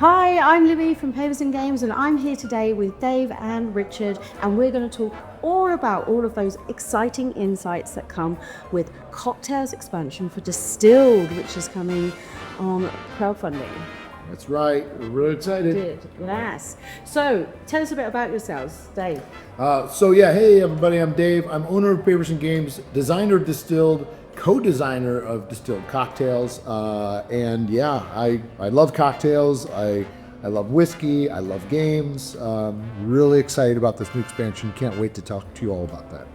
Hi, I'm Louis from Pavers and Games, and I'm here today with Dave and Richard, and we're going to talk all about all of those exciting insights that come with Cocktails expansion for Distilled, which is coming on crowdfunding. That's right. We're really excited. Yes. So, tell us a bit about yourselves, Dave. Hey everybody, I'm Dave. I'm owner of Pavers and Games, designer of Distilled, co-designer of Distilled Cocktails, I love cocktails. I love whiskey. I love games. Really excited about this new expansion. Can't wait to talk to you all about that.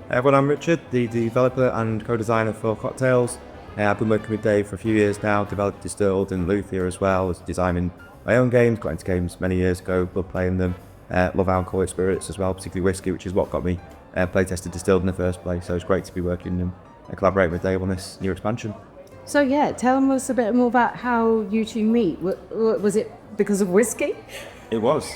Hey everyone, I'm Richard, the developer and co-designer for Cocktails. I've been working with Dave for a few years now, developed Distilled and Luthier as well, as designing my own games, got into games many years ago, love playing them, love alcoholic spirits as well, particularly whiskey, which is what got me playtested Distilled in the first place. So it's great to be working and collaborating with Dave on this new expansion. So yeah, tell us a bit more about how you two meet. Was it because of whiskey? It was.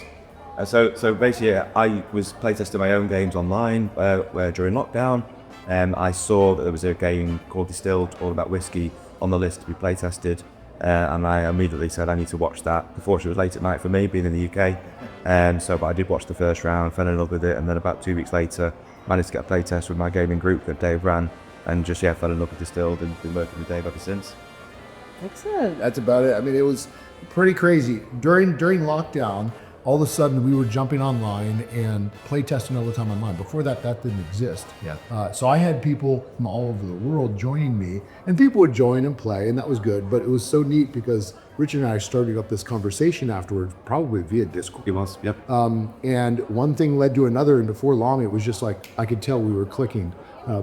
So basically, I was playtesting my own games online where during lockdown, I saw that there was a game called Distilled, all about whiskey, on the list to be playtested, and I immediately said I need to watch that. Unfortunately, it was late at night for me, being in the UK, but I did watch the first round, fell in love with it, and then about 2 weeks later, managed to get a playtest with my gaming group that Dave ran, and fell in love with Distilled and been working with Dave ever since. Excellent. That's about it. I mean, it was pretty crazy. During lockdown, all of a sudden we were jumping online and playtesting all the time online. Before that didn't exist. Yeah. So I had people from all over the world joining me, and people would join and play, and that was good. But it was so neat because Richard and I started up this conversation afterwards, probably via Discord. It was, yep. And one thing led to another, and before long, it was just like I could tell we were clicking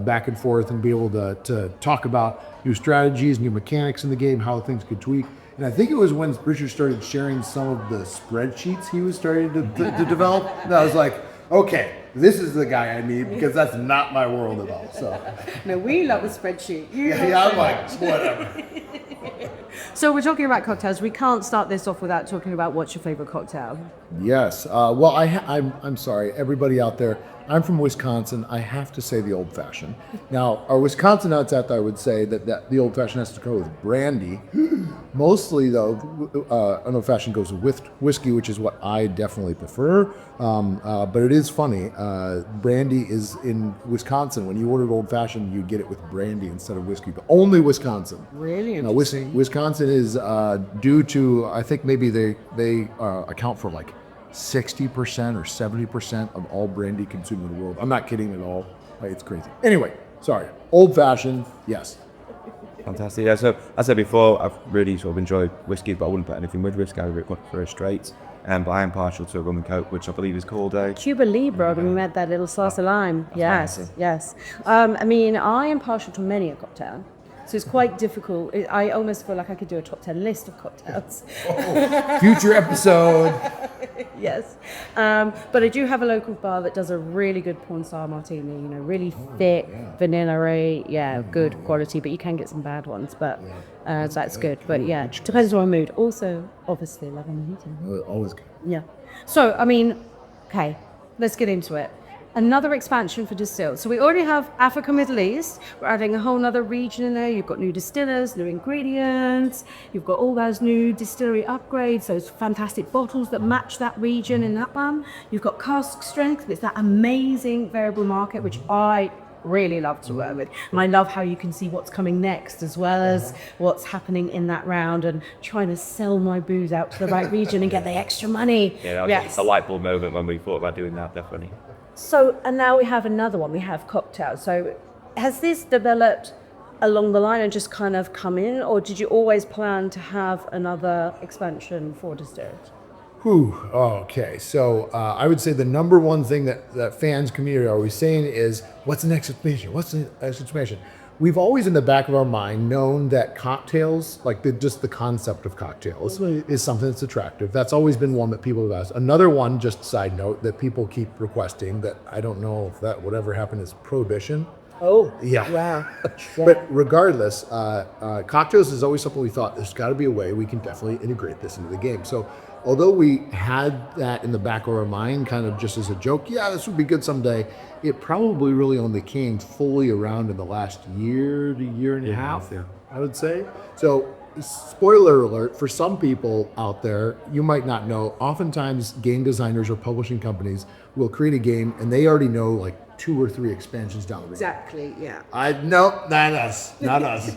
back and forth and be able to talk about new strategies, new mechanics in the game, how things could tweak. And I think it was when Richard started sharing some of the spreadsheets he was starting to develop, and I was like, okay, this is the guy I need, because that's not my world at all. So No, we love a spreadsheet. I'm like, whatever. So we're talking about cocktails. We can't start this off without talking about what's your favorite cocktail. Yes. I'm sorry, everybody out there. I'm from Wisconsin. I have to say the old fashioned. Now, our Wisconsin nuts out there would say that the old fashioned has to go with brandy. Mostly, though, an old fashioned goes with whiskey, which is what I definitely prefer. But it is funny. Brandy is in Wisconsin. When you ordered old fashioned, you get it with brandy instead of whiskey, but only Wisconsin. Really Now, interesting. Wisconsin is due to, I think maybe they account for like 60% or 70% of all brandy consumed in the world. I'm not kidding at all. It's crazy. Anyway, sorry. Old fashioned, yes. Fantastic. Yeah, so as I said before, I've really sort of enjoyed whiskey, but I wouldn't put anything with whiskey. I would prefer a straight. But I am partial to a rum and coke, which I believe is called a Cuba Libre, when we met that little slice of lime. Yes. I mean, I am partial to many a cocktail. So it's quite difficult. I almost feel like I could do a top 10 list of cocktails. Future episode. Yes. But I do have a local bar that does a really good porn style martini, really thick, vanilla-y, good quality, but you can get some bad ones, but so that's good. But yeah, it depends on my mood. Also, obviously, love and eating. Always good. Yeah. So, I mean, okay, let's get into it. Another expansion for Distilled. So we already have Africa, Middle East. We're adding a whole nother region in there. You've got new distillers, new ingredients. You've got all those new distillery upgrades, those fantastic bottles that match that region in that one. You've got cask strength. It's that amazing variable market, which I really love to work with. And I love how you can see what's coming next, as well as what's happening in that round, and trying to sell my booze out to the right region and get the extra money. Yeah, that was a light bulb moment when we thought about doing that, definitely. So, and now we have another one. We have cocktails. So has this developed along the line and just kind of come in, or did you always plan to have another expansion for Distilled? Okay. So I would say the number one thing that fans community are always saying is, what's the next expansion? What's the next expansion? We've always in the back of our mind known that cocktails, like just the concept of cocktails, is something that's attractive. That's always been one that people have asked. Another one, just side note, that people keep requesting that I don't know if that would ever happen, is prohibition. Oh, yeah. Wow. But regardless, cocktails is always something we thought there's got to be a way we can definitely integrate this into the game. So although we had that in the back of our mind, kind of just as a joke, yeah, this would be good someday, it probably really only came fully around in the last year to year and a half, I would say. So spoiler alert, for some people out there, you might not know, oftentimes game designers or publishing companies will create a game and they already know like 2 or 3 expansions down the road. Exactly, yeah. Nope, not us, not us.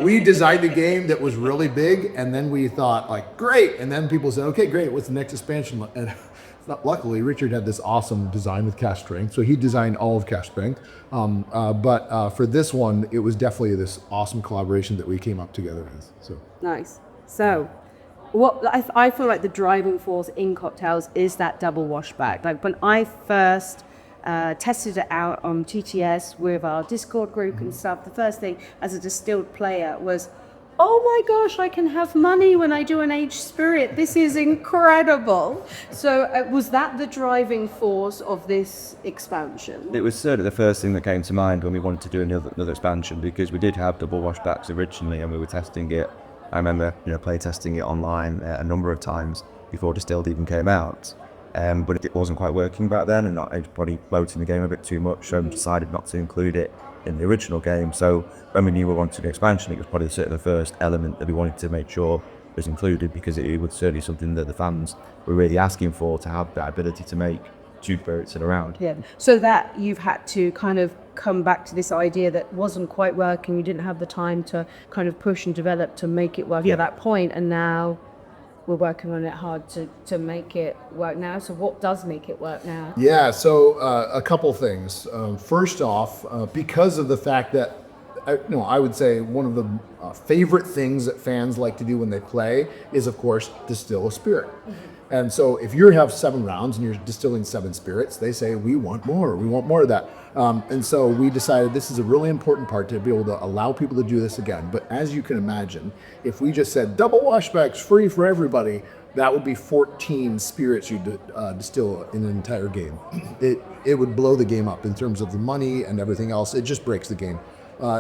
We designed a game that was really big, and then we thought like, great, and then people said, okay, great, what's the next expansion? And luckily, Richard had this awesome design with Cast Strength, so he designed all of Cast Strength. But for this one, it was definitely this awesome collaboration that we came up together with. So Nice. So, what I feel like the driving force in cocktails is that double washback. Like when I first tested it out on TTS with our Discord group and stuff, the first thing as a distilled player was, oh my gosh, I can have money when I do an aged spirit. This is incredible. So was that the driving force of this expansion? It was certainly the first thing that came to mind when we wanted to do another expansion, because we did have double washbacks originally and we were testing it. I remember, play testing it online a number of times before Distilled even came out. But it wasn't quite working back then, and I was probably bloating the game a bit too much, so I decided not to include it in the original game. So when we knew we wanted an expansion, it was probably the first element that we wanted to make sure was included, because it was certainly something that the fans were really asking for, to have that ability to make 2 spirits in a round. Yeah. So that you've had to kind of come back to this idea that wasn't quite working, you didn't have the time to kind of push and develop to make it work at that point, and now we're working on it hard to make it work now. So what does make it work now? yeah, so a couple things. First off, because of the fact that I would say one of the favorite things that fans like to do when they play is, of course, distill a spirit. And so if you have 7 rounds and you're distilling 7 spirits, they say, we want more of that. And so we decided this is a really important part to be able to allow people to do this again. But as you can imagine, if we just said double washbacks free for everybody, that would be 14 spirits you distill in an entire game. It would blow the game up in terms of the money and everything else. It just breaks the game.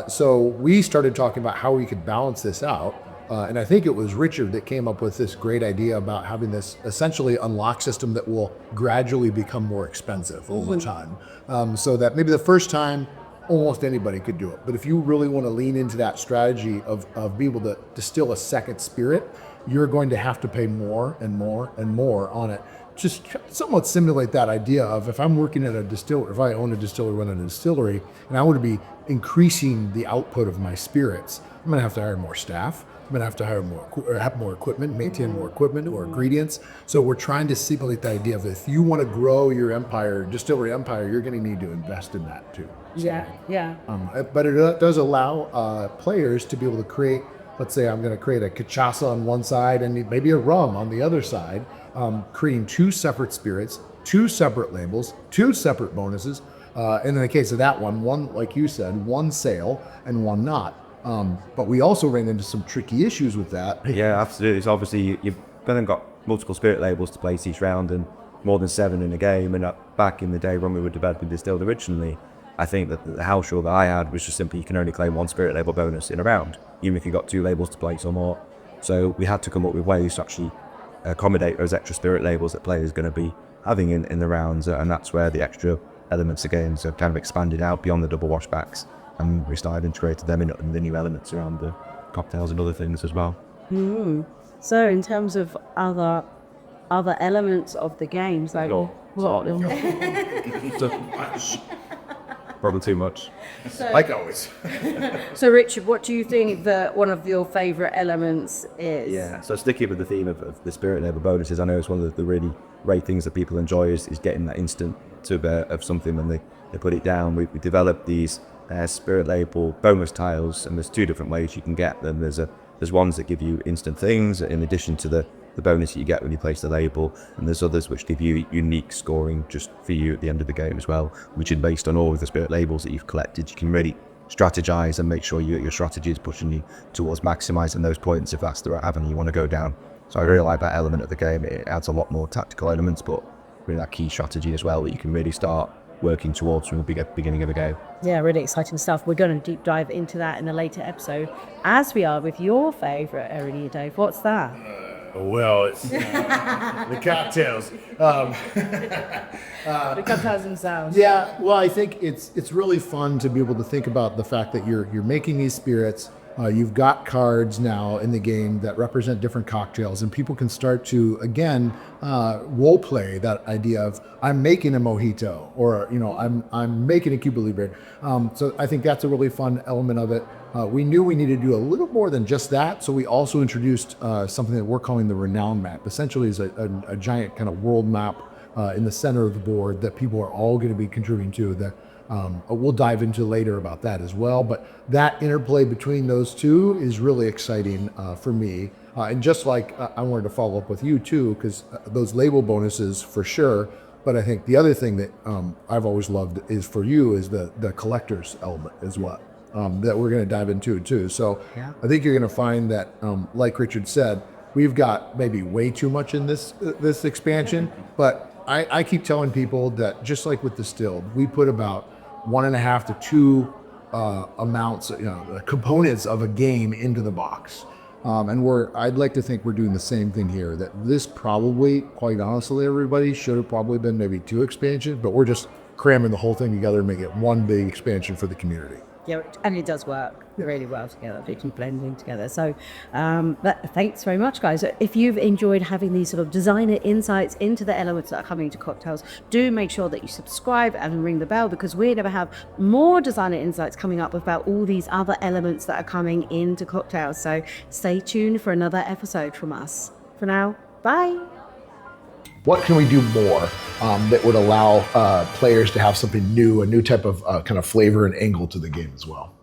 So we started talking about how we could balance this out. And I think it was Richard that came up with this great idea about having this essentially unlock system that will gradually become more expensive over time. So that maybe the first time, almost anybody could do it. But if you really want to lean into that strategy of being able to distill a second spirit, you're going to have to pay more and more and more on it. Just somewhat simulate that idea of, if I'm working at a distillery, if I own a distillery, run a distillery, and I want to be increasing the output of my spirits, I'm going to have to hire more staff. I'm going to have to hire have more equipment, maintain more equipment or ingredients. So we're trying to simulate the idea of, if you want to grow your empire, distillery empire, you're going to need to invest in that too. So, Yeah. but it does allow players to be able to create, let's say I'm going to create a cachaça on one side and maybe a rum on the other side, creating 2 separate spirits, 2 separate labels, 2 separate bonuses. And in the case of that one, like you said, 1 sale and 1 not. But we also ran into some tricky issues with that. Yeah, absolutely. So obviously you've then got multiple spirit labels to place each round, and more than 7 in a game. And back in the day when we were developing Distilled originally, I think that the house rule that I had was just simply you can only claim 1 spirit label bonus in a round, even if you got 2 labels to place or more. So we had to come up with ways to actually accommodate those extra spirit labels that players are going to be having in the rounds, and that's where the extra elements of games have kind of expanded out beyond the double washbacks, and we started integrating them in the new elements around the cocktails and other things as well. So in terms of other elements of the games, like what? Probably too much. Like always. So Richard, what do you think that one of your favourite elements is? Yeah, so sticking with the theme of the spirit label bonuses, I know it's one of the really great things that people enjoy is getting that instant of something when they put it down. We developed these spirit label bonus tiles, and there's 2 different ways you can get them. There's ones that give you instant things in addition to the bonus that you get when you place the label, and there's others which give you unique scoring just for you at the end of the game as well, which is based on all of the spirit labels that you've collected. You can really strategize and make sure your strategy is pushing you towards maximizing those points if that's the right avenue you want to go down. So I really like that element of the game. It adds a lot more tactical elements, but really that key strategy as well that you can really start working towards from the beginning of the game. Yeah, really exciting stuff. We're going to deep dive into that in a later episode, as we are with your favourite area, Dave. What's that? Well, it's the cocktails. The cocktails themselves. Yeah, well, I think it's really fun to be able to think about the fact that you're making these spirits, You've got cards now in the game that represent different cocktails, and people can start to again role play that idea of I'm making a mojito, or I'm making a Cuba Libre. So I think that's a really fun element of it. We knew we needed to do a little more than just that, so we also introduced something that we're calling the Renown Map. Essentially, is a giant kind of world map in the center of the board that people are all going to be contributing to. That we'll dive into later about that as well. But that interplay between those two is really exciting for me. And just like I wanted to follow up with you too, because those label bonuses for sure. But I think the other thing that I've always loved is for you is the collector's element as well. That we're going to dive into too. So I think you're going to find that, like Richard said, we've got maybe way too much in this expansion. But I keep telling people that just like with Distilled, we put about 1.5 to 2 amounts, components of a game into the box. And I'd like to think we're doing the same thing here. That this probably, quite honestly, everybody should have probably been maybe 2 expansions, but we're just cramming the whole thing together and make it one big expansion for the community. Yeah, and it does work really well together. They can blend in together. So thanks very much, guys. If you've enjoyed having these sort of designer insights into the elements that are coming to cocktails, do make sure that you subscribe and ring the bell, because we're going to have more designer insights coming up about all these other elements that are coming into cocktails. So stay tuned for another episode from us. For now, bye. What can we do more that would allow players to have something new, a new type of kind of flavor and angle to the game as well?